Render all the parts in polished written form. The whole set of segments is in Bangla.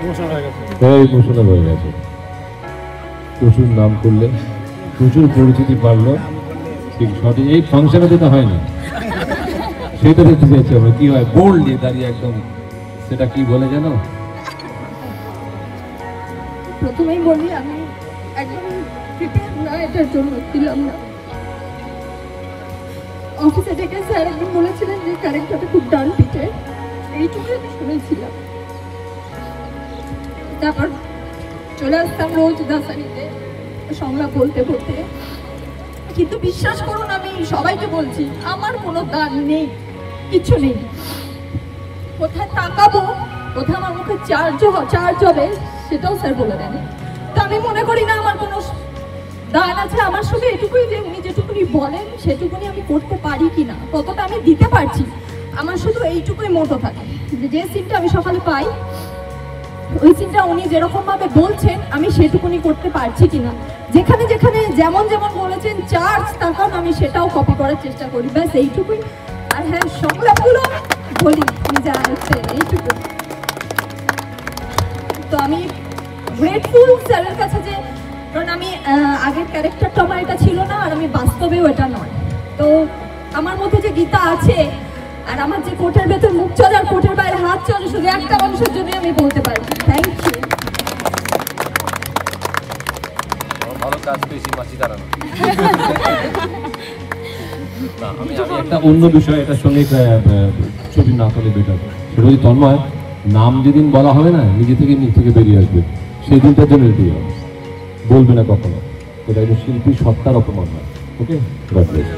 ইমোশনাল হয়ে গেছে। প্রচুর নাম করলে, প্রচুর পরিচিতি বাড়লো, ঠিক সঠিক এই ফাংশনে যেটা হয় না সেটা দেখতে চাইছি আমরা, কি হয় বোল্ড দিয়ে দাঁড়িয়ে একদম, সেটা কি বলে জানো? প্রথমেই বলি আমি একদম প্রিপেয়ার না এটার জন্য ছিলাম না। অফিসে থেকে স্যার একদিন বলেছিলেন যে ক্যারেক্টারটা খুব ডান পিটে, এইটুকু আমি শুনেছিলাম। তারপর চলে আসতাম রোজ দাসানিতে সংলাপ বলতে বলতে, কিন্তু বিশ্বাস করুন আমি সবাইকে বলছি আমার কোনো দান নেই, কিছু নেই। কোথায় তাকাবো, কোথায় আমার মুখে চার্জ হবে সেটাও স্যার বলে দেন। তো আমি মনে করি না আমার কোনো দান আছে, আমার শুধু এটুকুই যে উনি যেটুকুনি বলেন সেটুকুনি আমি করতে পারি কিনা, কতটা আমি দিতে পারছি, আমার শুধু এইটুকুই মোটো থাকে। যে সিনটা আমি সকালে পাই, ওই সিনটা উনি যেরকম ভাবে বলছেন আমি সেটুকুনি করতে পারছি কিনা, যেখানে যেখানে যেমন যেমন বলেছেন চার্জ তখন আমি সেটাও কপি করার চেষ্টা করি, ব্যাস এইটুকুই। আর হ্যাঁ, সংলাপগুলো বলি যা হচ্ছে এইটুকু। তো আমি গ্রেটফুল স্যারের কাছে যে, কারণ আমি আগের ক্যারেক্টারটা আমার এটা ছিল না, আর আমি বাস্তবেও এটা নয়। তো আমার মধ্যে যে গীতা আছে, আর আমার যে কোটের ভেতর মুখ চলে আর কোটের বাইরে হাত চলে, শুধু একটা মানুষের জন্য আমি বলতে পারি থ্যাংক ইউ। ভালো কাজ পেয়েছি মাছি দাঁড়ানো। আমি একটা অন্য বিষয়, এটার সঙ্গে ছবি না করলে বেটার। সেটা যদি তন্ময় নাম যেদিন বলা হবে না, নিজে থেকে মুখ থেকে বেরিয়ে আসবে, সেই দিনটার জন্য রেডি হবে, বলবে না কখনো। এটা একজন শিল্পীর সত্তার অপমান হয়। ওকে, গড ব্লেস।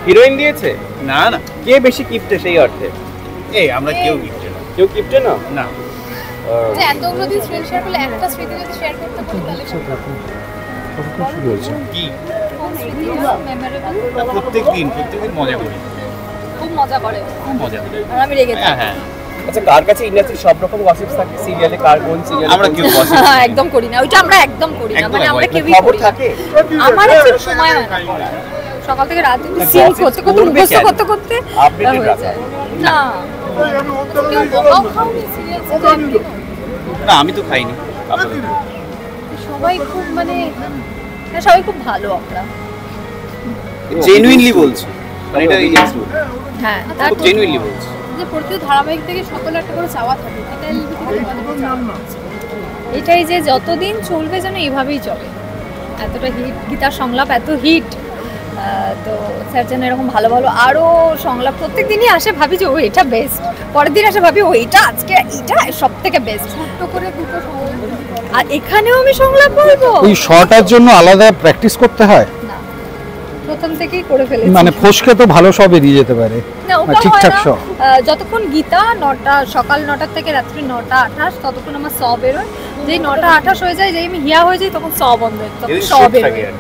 হিরোইন দিয়েছে? না না, কে বেশি কিপটে সেই অর্থে? এই আমরা কেউ কিপটে না। কেউ কিপটে না? না। যে এতগুলো দিন স্ক্রিন শেয়ার করলে একটা স্মৃতি যদি শেয়ার করতে পারি তাহলে কি বলছো? কি মেমোরেবল? প্রত্যেকদিন মজা করি, খুব মজা করে, খুব মজা করি। আর আমি রেগে যাই। হ্যাঁ। আচ্ছা, কার কাছে ইন্ডাস্ট্রি সব রকম গসিপস থাকে? সিরিয়ালে কার কোন সিরিয়ালে? আমরা কেউ গসিপ একদম করি না, ওইটা আমরা একদম করি না, মানে আমরা কেউই খবর করি না। থাকে, আমার একটু সময় হয় না, সকাল থেকে রাত অবধি সিন করতে করতে মুখস্থ করতে করতে আপডেটেড হয়ে যায়। না কেউ বকাও খাওনি সিরিয়াসলি? না, আমি তো খাইনি। সবাই খুব মানে সবাই খুব ভালো, আমরা জেনুইনলি বলছি, মানে এটা রিয়েল। হ্যাঁ, খুব জেনুইনলি বলছি যে প্রতি ধারাবাহিক থেকে সকলের একটা করে চাওয়া থাকে, এটাই যে যতদিন চলবে যেন এইভাবেই চলে। এতটা হিট গীতার সংলাপ, এত হিট, তো স্যার যেন এরকম ভালো ভালো আরও সংলাপ প্রত্যেক দিনই আসে, ভাবি যে ও এটা বেস্ট, পরের দিন আসে ভাবি ও এটা আজকে এটা সব থেকে বেস্ট, ছোট্ট করে দুটো সংলাপ। আর এখানেও আমি সংলাপ বলবো, ওই শটার জন্য আলাদা প্র্যাকটিস করতে হয় না, প্রথম থেকেই করে ফেলেছি। মানে ফসকে তো ভালো সব বেরিয়ে যেতে পারে না, ওটা ঠিকঠাক সব। যতক্ষণ গীতা 9টা সকাল 9টা থেকে রাত্রি 9:28 ততক্ষণ আমার সব বেরোয়। যেই 9:28 হয়ে যায়, যেই আমি হিয়া হয়ে যাই, তখন সব বন্ধ হয়ে যায়, তখন সব বেরোয়।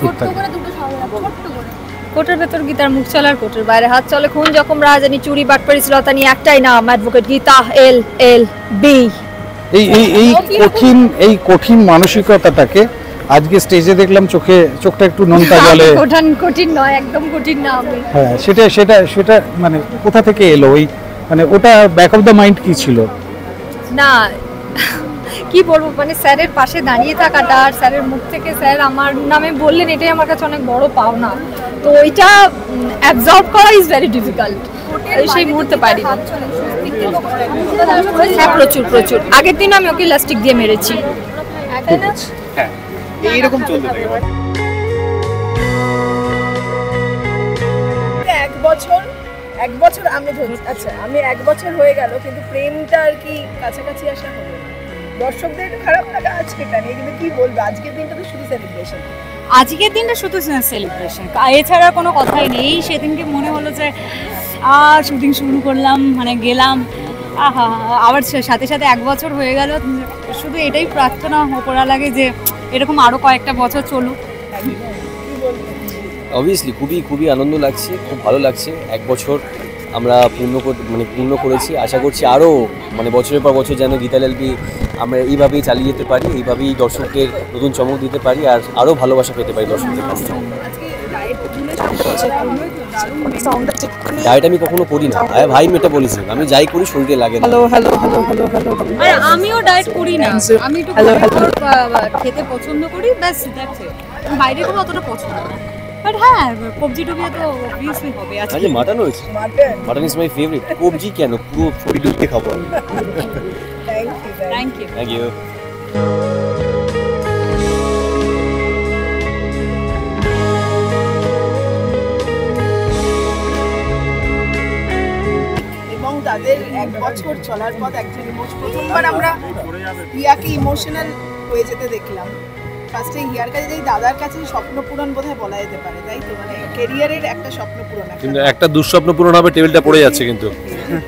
ছোট্ট করে দুটো সংলাপ, ছোট্ট করে। কোটের ভেতর গীতার মুখ চলে আর কোটের বাইরে হাত চলে, খুন জখম রাজধানী চুরি বাটপাড়ি শ্রোতা নিয়ে একটাই নাম, অ্যাডভোকেট গীতা LLB। এই কঠিন মানসিকতাটাকে আজকে স্টেজে দেখলাম, চোখটা একটু নোনতা জলে। কঠিন নয়, একদম কঠিন না আমি। হ্যাঁ, সেটা মানে কোথা থেকে এলো? ওই মানে ওটা ব্যাক অফ দ্য মাইন্ড কি ছিল? না কি বলবো, মানে স্যারের পাশে দাঁড়িয়ে থাকাটা আর স্যারের মুখ থেকে স্যার আমার নামে বললেন, এটাই আমার কাছে অনেক বড় পাওনা। তো ওইটা অ্যাবজর্ব করা ইজ ভেরি ডিফিকাল্ট, সেই মুহূর্তে পারি না। হ্যাঁ, প্রচুর। আগের দিন আমি ওকে ইলাস্টিক দিয়ে মেরেছি। হ্যাঁ, এইরকম চলতে থাকে। এক বছর আমি ধরছি, আচ্ছা আমি 1 বছর হয়ে গেল, কিন্তু প্রেমটা আর কি কাছাকাছি আসা হলো না। দর্শকদের একটু খারাপ লাগা আছে এটা নিয়ে, কিন্তু কি বলবো, আজকের দিনটা তো শুধু সেলিব্রেশন। আজকের দিনটা শুধু সেলিব্রেশন, এছাড়া কোনো কথাই নেই। সেদিনকে মনে হলো যে শুটিং শুরু করলাম, মানে গেলাম, আবার সাথে সাথে 1 বছর হয়ে গেল। শুধু এটাই প্রার্থনা করা লাগে যে এরকম আরও কয়েকটা বছর চলুক। অবভিয়াসলি খুবই আনন্দ লাগছে, খুব ভালো লাগছে। 1 বছর আমরা পূর্ণ করেছি। আশা করছি আরও মানে বছরের পর বছর যেন গীতাল এলবি আমরা এইভাবেই চালিয়ে যেতে পারি, এইভাবেই দর্শকদের নতুন চমক দিতে পারি আর আরও ভালোবাসা পেতে পারি দর্শকদের কাছ থেকে। ডায়েট আমি কখনো করি না, ভাই মেটা বলেছি, আমি যাই করি শরীরে লাগে না। আমিও ডায়েট করি না, আমি একটু খেতে পছন্দ করি, ব্যাস দ্যাটস ইট। বাইরে কোনো অতটা পছন্দ না, বাট হ্যাঁ কবজি টবজি তো অবভিয়াসলি হবে। আজকে মাটন হয়েছে, মাটন ইজ মাই ফেভারিট। কবজি কেন, পুরো ছবি ডুবতে খাবো। Thank you thank you. এবং তাদের 1 বছর চলার পর একজন প্রথমবার আমরা হিয়াকে ইমোশনাল হয়ে যেতে দেখলাম। ফার্স্টে হিয়ার কাছে যাই, দাদার কাছে স্বপ্ন পূরণ বোধহয় বলা যেতে পারে, তাই তো? মানে ক্যারিয়ারের একটা স্বপ্ন পূরণ। কিন্তু একটা দুঃস্বপ্ন পূরণ হবে, টেবিলটা পড়ে যাচ্ছে কিন্তু।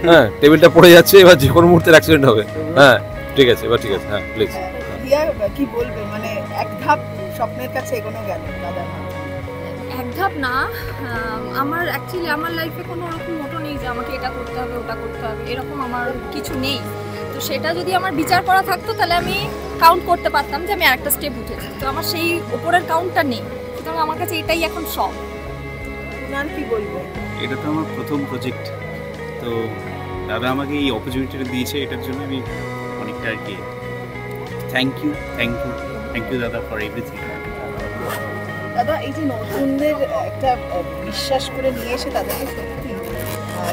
হ্যাঁ, টেবিলটা পড়ে যাচ্ছে, এবার যে কোনো মুহূর্তে অ্যাক্সিডেন্ট হবে। হ্যাঁ ঠিক আছে, এবার ঠিক আছে। হ্যাঁ প্লিজ। হিয়া কি বলবে, মানে এক ধাপ স্বপ্নের কাছে এগোনো গেল দাদার মাধ্যমে? এক ধাপ না, আমার অ্যাকচুয়ালি আমার লাইফে কোনো ওরকম মোটো নেই যে আমাকে এটা করতে হবে ওটা করতে হবে, এরকম আমার কিছু নেই। তো সেটা যদি আমার বিচার করা থাকতো তাহলে আমি কাউন্ট করতে পারতাম যে আমি আরেকটা স্টেপ উঠেছি, তো আমার সেই উপরের কাউন্টটা নেই, সুতরাং আমার কাছে এটাই এখন সব। নান কি বলবে? এটা তো আমার প্রথম প্রজেক্ট, তো দাদা আমাকে এই অপরচুনিটিটা দিয়েছে, এটার জন্য আমি অনেকটা আর কি থ্যাংক ইউ দাদা ফর এভরিথিং। দাদা এই যে নতুনদের একটা বিশ্বাস করে নিয়ে এসে তাদেরকে সত্যি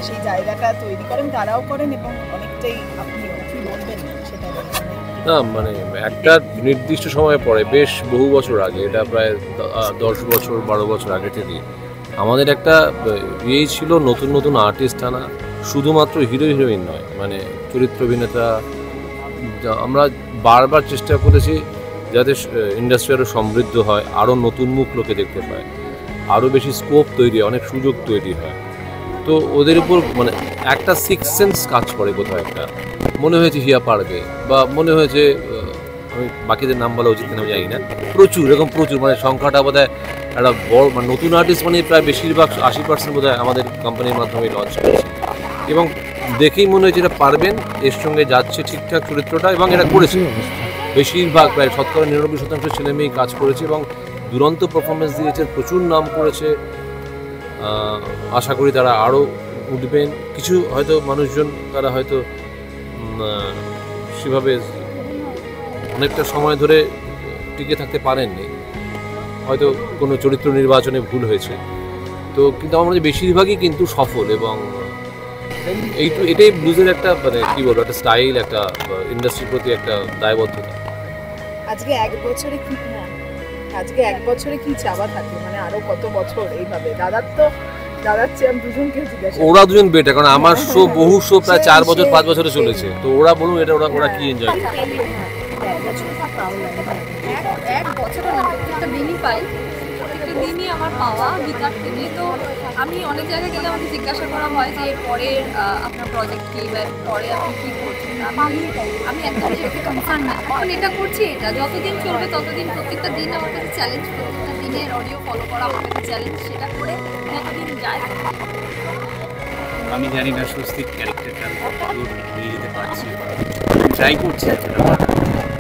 সেই জায়গাটা তৈরি করেন, তারাও করেন এবং অনেকটাই আপনিও কি বলবেন সেটা? না মানে একটা নির্দিষ্ট সময় পরে, বেশ বহু বছর আগে, এটা প্রায় 10 বছর 12 বছর আগে থেকে আমাদের একটা ইয়েই ছিল নতুন নতুন আর্টিস্ট আনা, শুধুমাত্র হিরো হিরোইন নয়, মানে চরিত্র অভিনেতা। আমরা বারবার চেষ্টা করেছি যাতে ইন্ডাস্ট্রি আরও সমৃদ্ধ হয়, আরও নতুন মুখ লোকে দেখতে পায়, আরও বেশি স্কোপ তৈরি, অনেক সুযোগ তৈরি হয়। তো ওদের উপর মানে একটা সিক্স সেন্স কাজ করে, কোথাও একটা মনে হয়েছে হিয়া পারবে, বা মনে হয়েছে, আমি বাকিদের নাম বলা উচিত আমি জানি না, প্রচুর এরকম প্রচুর, মানে সংখ্যাটা বোধ হয় একটা বড়, মানে নতুন আর্টিস্ট মানে প্রায় বেশিরভাগ 80% বোধ হয় আমাদের কোম্পানির মাধ্যমে লঞ্চ করেছে, এবং দেখেই মনে হয়েছে এটা পারবেন, এর সঙ্গে যাচ্ছে ঠিকঠাক চরিত্রটা, এবং এটা করেছে। বেশিরভাগ প্রায় 99% ছেলে মেয়েই কাজ করেছে এবং দুরন্ত পারফরমেন্স দিয়েছে, প্রচুর নাম করেছে। আশা করি তারা আরও উঠবেন। কিছু হয়তো মানুষজন তারা হয়তো সেভাবে অনেকটা সময় ধরে টিকে থাকতে পারেননি, হয়তো কোনো চরিত্র নির্বাচনে ভুল হয়েছে, তো কিন্তু আমার মনে হয় বেশিরভাগই কিন্তু সফল, এবং এটাই ব্লুজের একটা মানে কী বলবো, একটা স্টাইল, একটা ইন্ডাস্ট্রির প্রতি একটা দায়বদ্ধতা। আজকে 1 বছরে কি চাওয়া থাকে, মানে আরো কত বছর এইভাবে? দাদার চেয়ে আমি দুজনকে জিজ্ঞাসা, ওরা দুজন বেটার, কারণ আমার শো বহু শো প্রায় 4 বছর 5 বছরে চলেছে, তো ওরা বলুন এটা ওরা কি এনজয় করে। এক বছরে না, প্রত্যেকটা দিনই পাই, প্রত্যেকটা দিনই আমার পাওয়া গীতার থেকে। তো আমি অনেক জায়গায় গেলে আমাকে জিজ্ঞাসা করা হয় যে পরের আপনার প্রজেক্ট কী, বা পরে আপনি কী করছেন। আমি একদম সেটা কনসার্ন না, এখন এটা করছি, এটা যতদিন চলবে ততদিন, প্রত্যেকটা দিন আমার কাছে চ্যালেঞ্জ, প্রত্যেকটা দিনের অডিও ফলো করা আমার কাছে চ্যালেঞ্জ, সেটা করে যতদিন যায়। আমি জানি না স্বস্তিক ক্যারেক্টারটা নিয়ে যেতে পারছি, ট্রাই করছি,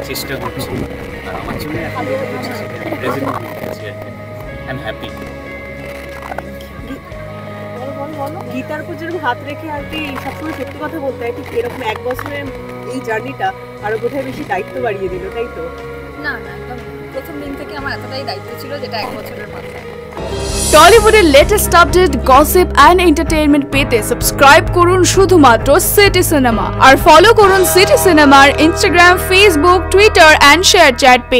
চেষ্টা করছি, আর আমার জন্য এখন যেটা করছি সেটা প্রেজেন্ট করছি আর কি। I am happy. গীতার উপর যেরকম হাত রেখে আর কি সবসময় সত্যি কথা বলতে হয়, ঠিক এরকম 1 বছরের এই জার্নিটা আরো বোধহয় বেশি দায়িত্ব বাড়িয়ে দিল, তাই তো? না একদম প্রথম দিন থেকে আমার এতটাই দায়িত্ব ছিল, যেটা 1 বছরের মাথায়। টলিউডের latest update, gossip and entertainment পেতে সাবস্ক্রাইব করুন শুধুমাত্র সিটি সিনেমা, আর ফলো করুন সিটি সিনেমার Instagram, Facebook, Twitter and ShareChat page.